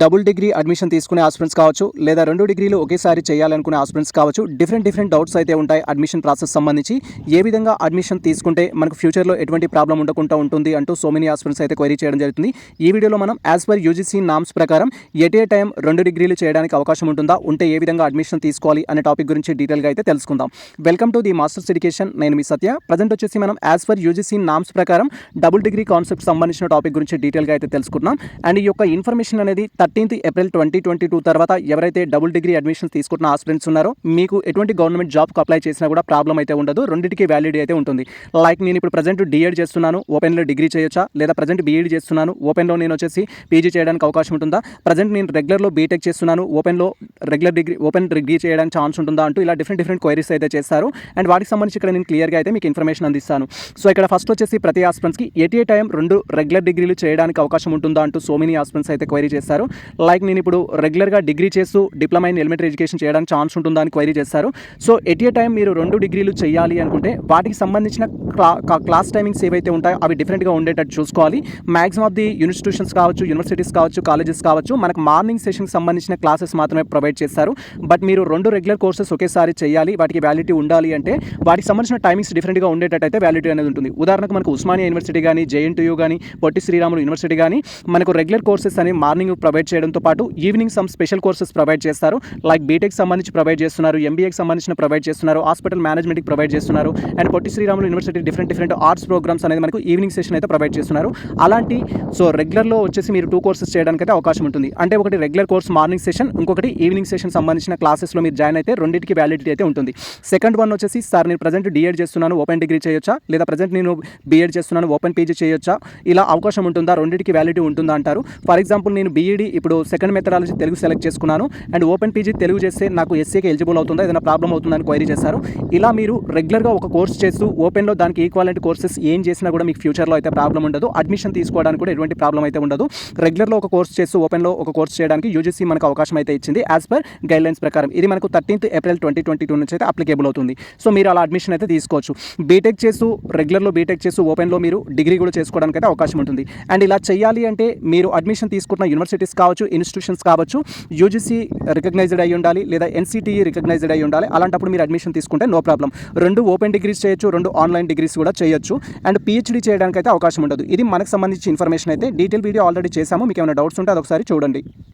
Double degree admission తీసుకునే aspirants కావచ్చు, లేదా 2 డిగ్రీలు ఒకేసారి చేయాలనుకునే ఆస్పిరెంట్స్ కావచ్చు, డిఫరెంట్ డౌట్స్ అయితే ఉంటాయి అడ్మిషన్ ప్రాసెస్ సంబంధించి. ఏ విధంగా అడ్మిషన్ తీసుకుంటే మనకు ఫ్యూచర్‌లో ఎటువంటి ప్రాబ్లమ్ ఉండకుండా ఉంటుంది అంటూ సో మెనీ ఆస్పిరెంట్స్ అయితే క్వెరీ చేయడం జరుగుతుంది. ఈ వీడియోలో మనం యాస్ పర్ యూజీసీ నార్మ్స్ ప్రకారం ఎట్ ఏ టైమ్ 2 డిగ్రీలు చేయడానికి అవకాశం ఉంటుందా? ఉంటే ఏ విధంగా అడ్మిషన్ తీసుకోవాలి అనే టాపిక్ గురించి డీటెయిల్‌గా అయితే తెలుసుకుందాం. Welcome to the masters education. నేను మీ సత్య. ప్రజెంట్ వచ్చేసి మనం యాస్ పర్ యూజీసీ నార్మ్స్ ప్రకారం డబుల్ డిగ్రీ కాన్సెప్ట్ సంబంధించిన టాపిక్ గురించి డీటెయిల్‌గా అయితే తెలుసుకుంటున్నాం. అండ్ ఈ యొక్క ఇన్ఫర్మేషన్ అనేది 13th ఏప్రిల్ 2022 తర్వాత ఎవరైతే డబుల్ డిగ్రీ అడ్మిషన్స్ తీసుకుంటున్న ఆస్పిరెంట్స్ ఉన్నారో మీకు ఎటువంటి గవర్నమెంట్ జాబ్కి అప్లై చేసినా కూడా ప్రాబ్లం అయితే ఉండదు. రెండింటికి వ్యాలిడిటీ అయితే ఉంటుంది. లైక్ నేను ఇప్పుడు ప్రజెంట్ డిఎడ్ చేస్తున్నాను, ఓపెన్లో డిగ్రీ చేయొచ్చా? లేదా ప్రజెంట్ బీఈడి చేస్తున్నాను, ఓపెన్లో నేను వచ్చేసి పీజీ చేయడానికి అవకాశం ఉంటుందా? ప్రజెంట్ నేను రెగ్యులర్లో బీటెక్ చేస్తున్నాను, ఓపెన్లో ఓపెన్ డిగ్రీ చేయడానికి ఛాన్స్ ఉంటుందా? అంటూ ఇలా డిఫరెంట్ క్వైరీస్ అయితే చేస్తారు. అండ్ వాటికి సంబంధించి ఇక్కడ నేను క్లియర్గా అయితే మీకు ఇన్ఫర్మేషన్ అందిస్తాను. సో ఇక్కడ ఫస్ట్ వచ్చేసి ప్రతి ఆస్పిరెంట్స్కి ఎట్ ఏ టైం 2 రెగ్యులర్ డిగ్రీలు చేయడానికి అవకాశం ఉంటుందా అంటూ సో మెనీ ఆస్పిరెంట్స్ అయితే క్వైరీ చేస్తారు. లైక్ నేను ఇప్పుడు రెగ్యులర్గా డిగ్రీ చేస్తూ డిప్లొమా ఇన్ ఎలిమెంటరీ ఎడ్యుకేషన్ చేయడానికి ఛాన్స్ ఉంటుందా అని క్వైరీ చేస్తారు. సో ఎట్ ఏ టైం మీరు 2 డిగ్రీలు చేయాలి అనుకుంటే వాటికి సంబంధించిన క్లాస్ టైమింగ్స్ ఏవైతే ఉంటాయో అవి డిఫరెంట్గా ఉండేటట్టు చూసుకోవాలి. మ్యాక్సిమం ఆఫ్ ది ఇన్స్టిట్యూషన్స్ కావచ్చు, యూనివర్సిటీస్ కావచ్చు, కాలేజెస్ కావచ్చు, మనకు మార్నింగ్ సెషన్కి సంబంధించిన క్లాసెస్ మాత్రమే ప్రొవైడ్ చేస్తారు. బట్ మీరు 2 రెగ్యులర్ కోర్సెస్ ఒకేసారి చేయాలి, వాటికి వ్యాలిడిటీ ఉండాలి అంటే వాటికి సంబంధించిన టైమింగ్స్ డిఫరెంట్గా ఉండేటట్టు అయితే వ్యాలిడిటీ అనేది ఉంటుంది. ఉదాహరణకు మనకు ఉస్మానియా యూనివర్సిటీ కానీ, జేఎన్టీయూ కానీ, పొట్టి శ్రీరాములు యూనివర్సిటీ కానీ మనకు రెగ్యులర్ కోర్సెస్ అని మార్నింగ్ ప్రొవైడ్ చేయడంతో పాటు evening some special courses provide చేస్తారు. లైక్ బీటెక్ సంబంధించి ప్రొవైడ్ చేస్తున్నారు, ఎంబీఏకి సంబంధించిన ప్రొవైడ్ చేస్తున్నారు, హాస్పిటల్ మేనేజ్మెంట్కి ప్రొవైడ్ చేస్తున్నారు. And Potti Sriramulu university different arts programmes అనేది మనకు ఈవినింగ్ సెషన్ అయితే ప్రొవైడ్ చేస్తున్నారు. అలాంటి సో రెగ్యులర్లో వచ్చేసి మీరు 2 కోర్సెస్ చేయడానికి అయితే అవకాశం ఉంటుంది. అంటే ఒకటి రెగ్యులర్ కోర్స్ మార్నింగ్ సెషన్, ఇంకొకటి ఈవినింగ్ సెషన్ సంబంధించిన క్లాసెస్లో మీరు జాయిన్ అయితే రెండింటికి వ్యాలిడిటీ అయితే ఉంటుంది. సెకండ్ వన్ వచ్చేసి సార్ నేను ప్రజెంట్ డిఎడ్ చేస్తున్నాను, ఓపెన్ డిగ్రీ చేయొచ్చా? లేదా ప్రజెంట్ నేను బీఎడ్ చేస్తున్నాను, ఓపెన్ పీజీ చేయొచ్చా? ఇలా అవకాశం ఉంటుందా? రెండింటికి వ్యాలిడిటీ ఉంటుందా అంటారు. ఫర్ ఎగ్జాంపుల్ నేను బీఈడి ఇప్పుడు సెకండ్ మెథడాలజీ తెలుగు సెలెక్ట్ చేసుకున్నాను అండ్ ఓపెన్ పీజీ తెలుగు చేస్తే నాకు ఎస్సీకి ఎలిజిబుల్ అవుతుందా, ఏదైనా ప్రాబ్లం అవుతుందని క్వైరీ చేశారు. ఇలా మీరు రెగ్యులర్గా ఒక కోర్స్ చేస్తూ ఓపెన్లో దానికి ఈక్వాలెంట్ కోర్సెస్ ఏం చేసినా కూడా మీకు ఫ్యూచర్లో అయితే ప్రాబ్లం ఉండదు. అడ్మిషన్ తీసుకోవడానికి కూడా ఎటువంటి ప్రాబ్లం అయితే ఉండదు. రెగ్యులర్లో ఒక కోర్స్ చేస్తూ ఓపెన్లో ఒక కోర్స్ చేయడానికి యూజీసీ మనకు అవకాశం అయితే ఇచ్చింది యాజ్ పర్ గైడ్లైన్స్ ప్రకారం. ఇది మనకు 13th ఏప్రిల్ 2022 నుంచి అయితే అప్లికేబుల్ అవుతుంది. సో మీరు అలా అడ్మిషన్ అయితే తీసుకోవచ్చు. బీటెక్ చేస్తూ రెగ్యులర్లో బీటెక్ చేస్తూ ఓపెన్లో మీరు డిగ్రీ కూడా చేసుకోవడానికి అయితే అవకాశం ఉంటుంది. అండ్ ఇలా చేయాలి అంటే మీరు అడ్మిషన్ తీసుకున్న యూనివర్సిటీస్ కావచ్చు, ఇన్స్టిట్యూషన్స్ కావచ్చు, యూజీసీ రికగ్నైజ్డ్ అయ్యి ఉండాలి, లేదా ఎన్సిటిఈ రికగ్నైజ్డ్ అయ్యి ఉండాలి. అలాంటప్పుడు మీరు అడ్మిషన్ తీసుకుంటే నో ప్రాబ్లం. 2 ఓపెన్ డిగ్రీస్ చేయొచ్చు, 2 ఆన్లైన్ డిగ్రీస్ కూడా చేయొచ్చు. అండ్ పిహెచ్డీ చేయడానికి అయితే అవకాశం ఉండదు. ఇది మనకు సంబంధించి ఇన్ఫర్మేషన్ అయితే డీటెయిల్ వీడియో ఆల్రెడీ చేశాము. మీకు ఏమైనా డౌట్స్ ఉంటే అదొకసారి చూడండి.